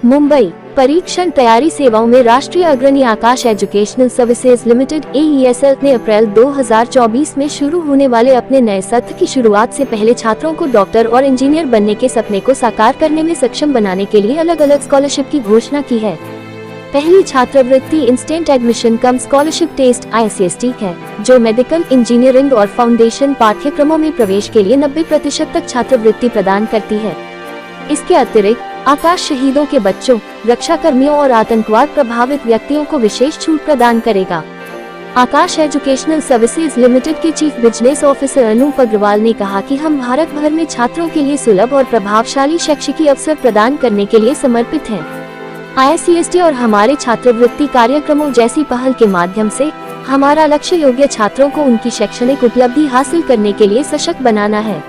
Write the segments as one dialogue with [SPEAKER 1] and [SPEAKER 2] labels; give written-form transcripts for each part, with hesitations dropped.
[SPEAKER 1] मुंबई परीक्षण तैयारी सेवाओं में राष्ट्रीय अग्रणी आकाश एजुकेशनल सर्विसेज लिमिटेड AESL ने अप्रैल 2024 में शुरू होने वाले अपने नए सत्र की शुरुआत से पहले छात्रों को डॉक्टर और इंजीनियर बनने के सपने को साकार करने में सक्षम बनाने के लिए अलग अलग स्कॉलरशिप की घोषणा की है। पहली छात्रवृत्ति instant admission cum scholarship test ICST है, जो मेडिकल, इंजीनियरिंग और फाउंडेशन पाठ्यक्रमों में प्रवेश के लिए 90% तक छात्रवृत्ति प्रदान करती है। इसके अतिरिक्त आकाश शहीदों के बच्चों, रक्षा कर्मियों और आतंकवाद प्रभावित व्यक्तियों को विशेष छूट प्रदान करेगा। आकाश एजुकेशनल सर्विसेज लिमिटेड के chief business officer Anoop Agarwal ने कहा कि हम भारत भर में छात्रों के लिए सुलभ और प्रभावशाली शैक्षिक अवसर प्रदान करने के लिए समर्पित हैं। ICST और हमारे छात्रवृत्ति कार्यक्रमों जैसी पहल के माध्यम से हमारा लक्ष्य योग्य छात्रों को उनकी शैक्षणिक उपलब्धि हासिल करने के लिए सशक्त बनाना है।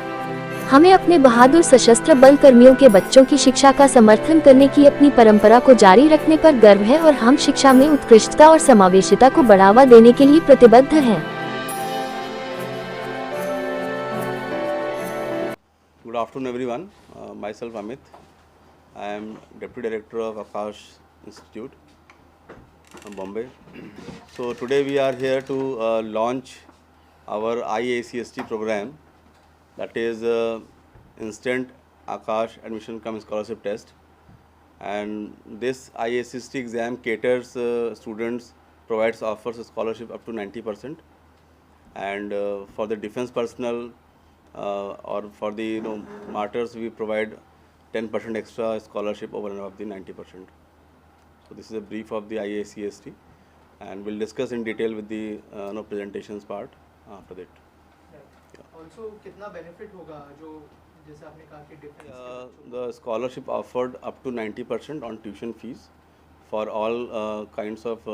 [SPEAKER 1] हमें अपने बहादुर सशस्त्र बल कर्मियों के बच्चों की शिक्षा का समर्थन करने की अपनी परंपरा को जारी रखने पर गर्व है और हम शिक्षा में उत्कृष्टता और समावेशिता को बढ़ावा देने के लिए प्रतिबद्ध हैं।
[SPEAKER 2] Good afternoon everyone. Myself Amit. I am Deputy Director of Akash Institute from Bombay. So today we are here to launch our IACST program, that is Instant Akash Admission Cum Scholarship Test. And this IACST exam caters students, offers a scholarship up to 90%. And for the defense personnel or for the martyrs, we provide 10% extra scholarship over and above the 90%. So this is a brief of the IACST, and we'll discuss in detail with the presentations part after that.
[SPEAKER 3] Also, कितना benefit होगा जो जैसे आपने कहा कि defense
[SPEAKER 2] the scholarship offered up to 90% on tuition fees for all kinds of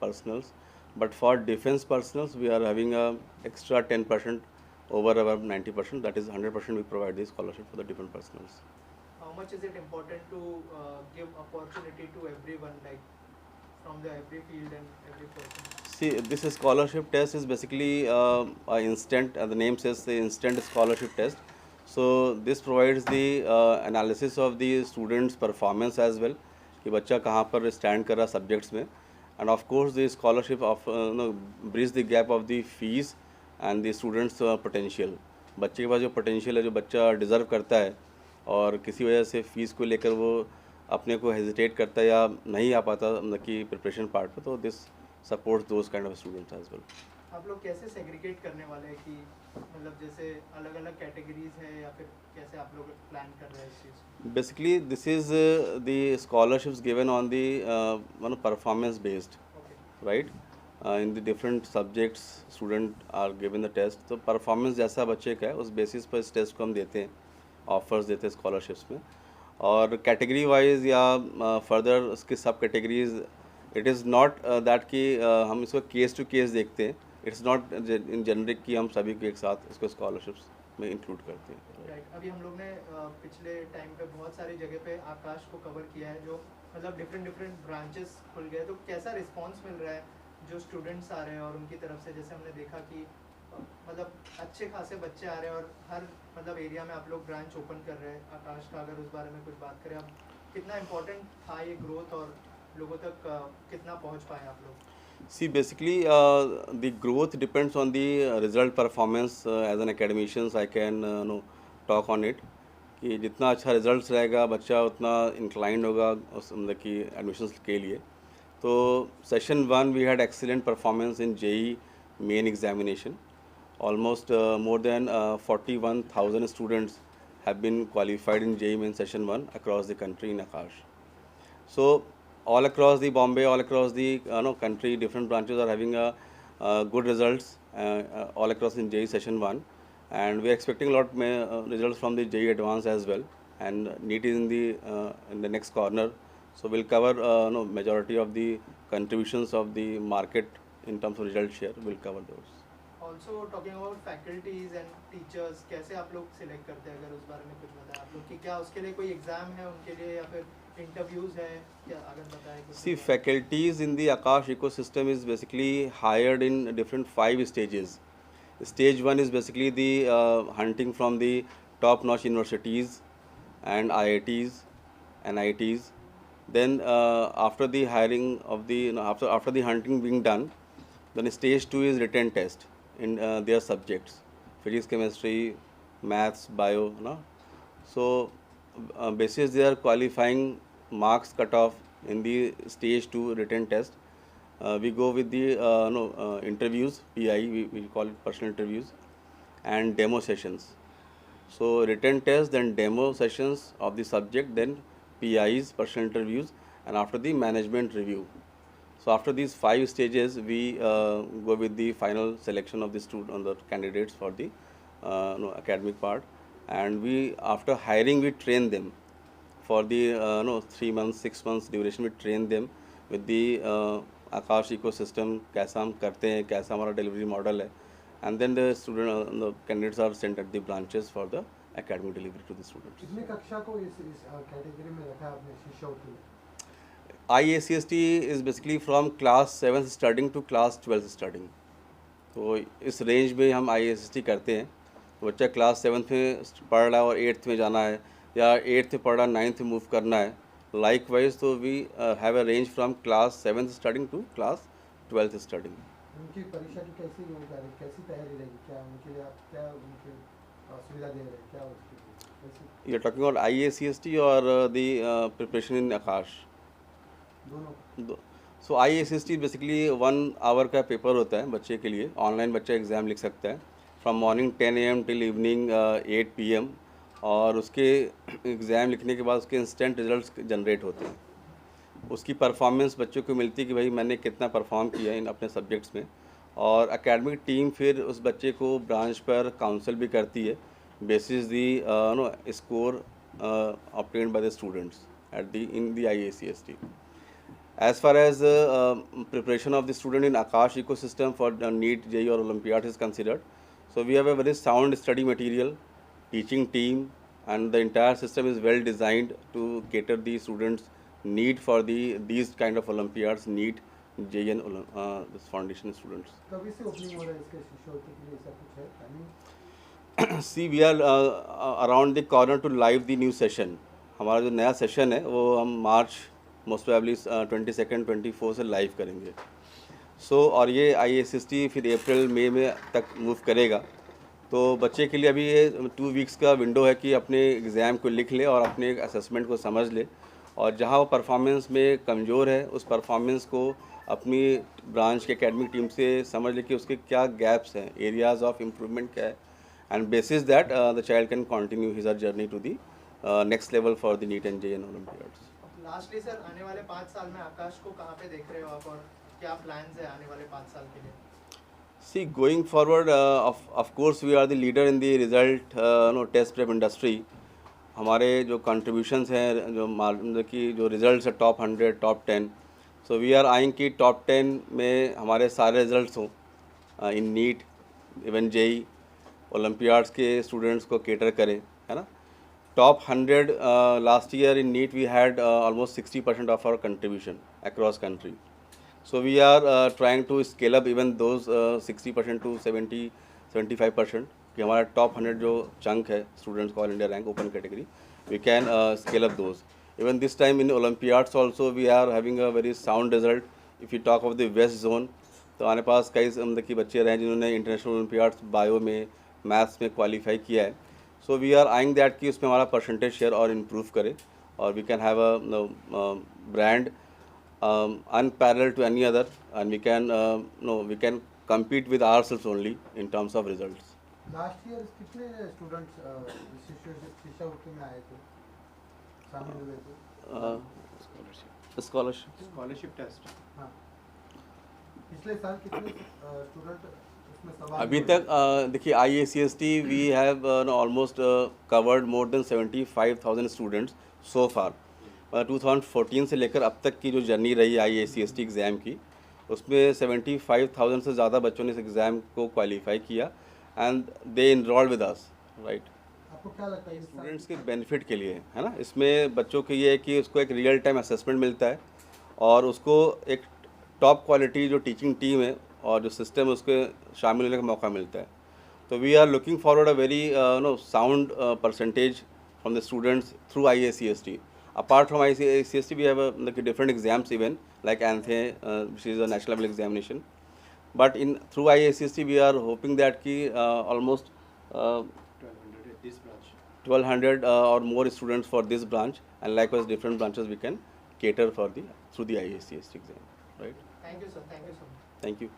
[SPEAKER 2] personals, but for defense personals we are having a extra 10% over above 90%, that is 100% we provide the scholarship for the different personals.
[SPEAKER 3] How much is it important to give opportunity to everyone, like from the every field and every person?
[SPEAKER 2] See, this scholarship test is basically instant, the name says the instant scholarship test. So this provides the analysis of the students' performance as well, कि बच्चा कहाँ पर stand कर रहा subjects में, and of course the scholarship of bridge the gap of the fees and the students' potential. बच्चे के पास जो potential है, जो बच्चा deserve करता है और किसी वजह से फीस को लेकर वो अपने को हेजिटेट करता है या नहीं आ पाता मतलब कि प्रिपरेशन पार्ट पे, तो this supports those kind of students as well.
[SPEAKER 3] आप लोग कैसे सेग्रीगेट करने वाले हैं कि मतलब जैसे अलग अलग कैटेगरीज है या फिर कैसे आप लोग प्लान कर रहे हैं इस चीज़?
[SPEAKER 2] Basically this is the scholarships given on the performance based, right? In the different subjects student are given the test, तो परफॉर्मेंस जैसा बच्चे का है उस बेसिस पर इस टेस्ट को हम देते हैं, ऑफर्स देते हैं स्कॉलरशिप्स में। और कैटेगरी वाइज या फर्दर उसकी सब categories, it is not that कि हम इसको केस टू केस देखते हैं, इट्स नॉट इन जेनरिक कि हम सभी को एक साथ इसको स्कॉलरशिप्स में इंक्लूड करते हैं।
[SPEAKER 3] राइट, अभी हम लोग ने पिछले टाइम पे बहुत सारी जगह पे आकाश को कवर किया है, जो मतलब डिफरेंट ब्रांचेस खुल गए, तो कैसा रिस्पॉन्स मिल रहा है जो स्टूडेंट्स आ रहे हैं और उनकी तरफ से? जैसे हमने देखा कि मतलब अच्छे खासे बच्चे आ रहे हैं और हर मतलब एरिया में आप लोग ब्रांच ओपन कर रहे हैं आकाश का। अगर उस बारे में कुछ बात करें, अब कितना इम्पोर्टेंट था ये ग्रोथ और लोगों तक कितना पहुंच पाए आप लोग?
[SPEAKER 2] See, basically the growth depends on the result performance. As an academicians I can talk on it कि जितना अच्छा रिजल्ट्स रहेगा बच्चा उतना इंक्लाइंड होगा उस मतलब कि एडमिशन्स के लिए। तो session 1 we had excellent performance in JEE Main examination. Almost more than 41,000 students have been qualified in JEE Main Session 1 across the country in Akash. So all across the Bombay, all across the country, different branches are having good results all across in JEE Session 1, and we are expecting a lot results from the JEE Advanced as well, and NEET is in the next corner. So we'll cover majority of the contributions of the market in terms of result share. We'll cover those.
[SPEAKER 3] Also talking about faculties and teachers, कैसे आप लोग select करते हैं? अगर उस बारे में कुछ बताएं आप लोग कि क्या उसके लिए कोई एग्जाम है उनके लिए या फिर इंटरव्यूज है क्या, अगर बताएं कुछ?
[SPEAKER 2] See, faculties in the Akash ecosystem is basically hired in different 5 stages. Stage 1 is basically the hunting from the top-notch universities and IITs NITs. Then after the hiring of the after the hunting being done, then stage 2 is written test in their subjects, physics, chemistry, maths, bio. No? So basis their qualifying marks cut off in the stage 2 written test, we go with the interviews, PI, we call it personal interviews, and demo sessions. So written test, then demo sessions of the subject, then PIs, personal interviews, and after the management review. So after these 5 stages, we go with the final selection of the student on the candidates for the academic part, and we after hiring we train them for the 3 months 6 months duration. We train them with the Akash ecosystem, कैसा हम करते हैं, कैसा हमारा delivery model है, and then the student the candidates are sent at the branches for the academic delivery to the students.
[SPEAKER 4] कितने कक्षा को इस कैटेगरी में रखा है आपने शिष्यवृत्ति में?
[SPEAKER 2] IACST is basically from class 7th starting to class 12th starting. तो इस रेंज में हम IACST करते हैं. तो बच्चा क्लास 7th में पढ़ रहा है और 8th में जाना है, या 8th में पढ़ रहा 9th में मूव करना है. Likewise, तो we have a range from class 7th starting to class 12th starting.
[SPEAKER 4] उनकी परीक्षा की कैसी तैयारी रहेगी? क्या उनके लिए आप क्या उनकी सुविधा दे रहे हैं? क्या उसकी
[SPEAKER 2] You're talking about IACST or the preparation in Akash?
[SPEAKER 4] दोनों.
[SPEAKER 2] So IACST basically 1 hour का पेपर होता है बच्चे के लिए. ऑनलाइन बच्चा एग्ज़ाम लिख सकता है from morning 10 AM till evening 8 PM, और उसके एग्ज़ाम लिखने के बाद उसके इंस्टेंट रिजल्ट्स जनरेट होते हैं. उसकी परफॉर्मेंस बच्चों को मिलती है कि भाई मैंने कितना परफॉर्म किया है इन अपने सब्जेक्ट्स में, और एकेडमिक टीम फिर उस बच्चे को ब्रांच पर काउंसिल भी करती है basis the score obtained by the students at the in the IACST. As far as preparation of the student in Akash ecosystem for NEET, JEE or Olympiad is considered, so we have a very sound study material, teaching team, and the entire system is well designed to cater the students' need for these kind of Olympiads, NEET, JEE and this foundation students.
[SPEAKER 4] कभी से opening हो रहा है इसके शिष्यवृत्ति के लिए? ऐसा कुछ है planning?
[SPEAKER 2] See, we are around the corner to live the new session. हमारा जो नया सेशन है वो हम मार्च मोस्ट प्रोबेबली 22 24 से लाइव करेंगे. और ये IACST फिर अप्रैल मई में तक मूव करेगा. तो बच्चे के लिए अभी ये 2 वीक्स का विंडो है कि अपने एग्ज़ाम को लिख ले और अपने असेसमेंट को समझ ले, और जहाँ वो परफॉर्मेंस में कमज़ोर है उस परफॉर्मेंस को अपनी ब्रांच के एकेडमिक टीम से समझ ले कि उसके क्या गैप्स हैं, एरियाज़ ऑफ इम्प्रूवमेंट क्या है, and basis that the child can continue his journey to the next level for the NEET and JEE and Olympiads.
[SPEAKER 3] Lastly sir, आने वाले 5 साल में आकाश को कहाँ पे देख रहे हो आप, और क्या प्लान्स है आने वाले 5 साल के लिए?
[SPEAKER 2] See, going forward, of course we are the leader in the result test prep industry. हमारे जो contributions हैं, जो मतलब कि जो results है top 100, top 10, so we are eyeing कि top 10 में हमारे सारे results हों in NEET, even JEE, olympiads के स्टूडेंट्स को केटर करें, है ना. Top 100 last year in NEET we had almost 60% of our contribution across country. So we are trying to scale up even those 60% to 70-75% कि हमारा top 100 जो chunk है students का all India rank open category, we can scale up those. Even this time in olympiads also we are having a very sound result. If you talk of the west zone, तो हमारे पास कई मतलब कि बच्चे रहे हैं जिन्होंने इंटरनेशनल ओलम्पियाड्स बायो में, मैथ्स में क्वालिफाई किया है. So we are eyeing that कि उसमें हमारा परसेंटेज शेयर और इम्प्रूव करे, और we can have a brand unparalleled to any other, and we can compete with ourselves only in terms of results.
[SPEAKER 4] Last year कितने students शिष्यवृत्ति में आए थे, शामिल हुए थे?
[SPEAKER 3] Scholarship test.
[SPEAKER 4] हाँ, पिछले साल कितने स्टूडेंट उसमें सवाल
[SPEAKER 2] अभी तक देखिए IACST we have almost covered more than 75,000 students so far. 2014 से लेकर अब तक की जो जर्नी रही IACST एग्ज़ाम की, उसमें 75,000 से ज़्यादा बच्चों ने इस एग्ज़ाम को क्वालिफाई किया and they enrolled with us, right.
[SPEAKER 4] आपको क्या लगता है
[SPEAKER 2] स्टूडेंट्स के बेनिफिट के लिए, है ना. इसमें बच्चों के ये है कि उसको एक रियल टाइम असेसमेंट मिलता है, और उसको एक टॉप क्वालिटी जो टीचिंग टीम है और जो सिस्टम है उसके शामिल होने का मौका मिलता है. तो we are looking forward a very sound percentage from the students through IACST. Apart from ICST, we have like different exams even, like ANTHE, which is a national level examination. But through ICST, we are hoping that almost
[SPEAKER 4] 1200 at this branch.
[SPEAKER 2] 1200 or more students for this branch, and likewise different branches we can cater for through the ICST exam, right?
[SPEAKER 3] Thank you, sir. Thank you so much.
[SPEAKER 2] Thank you.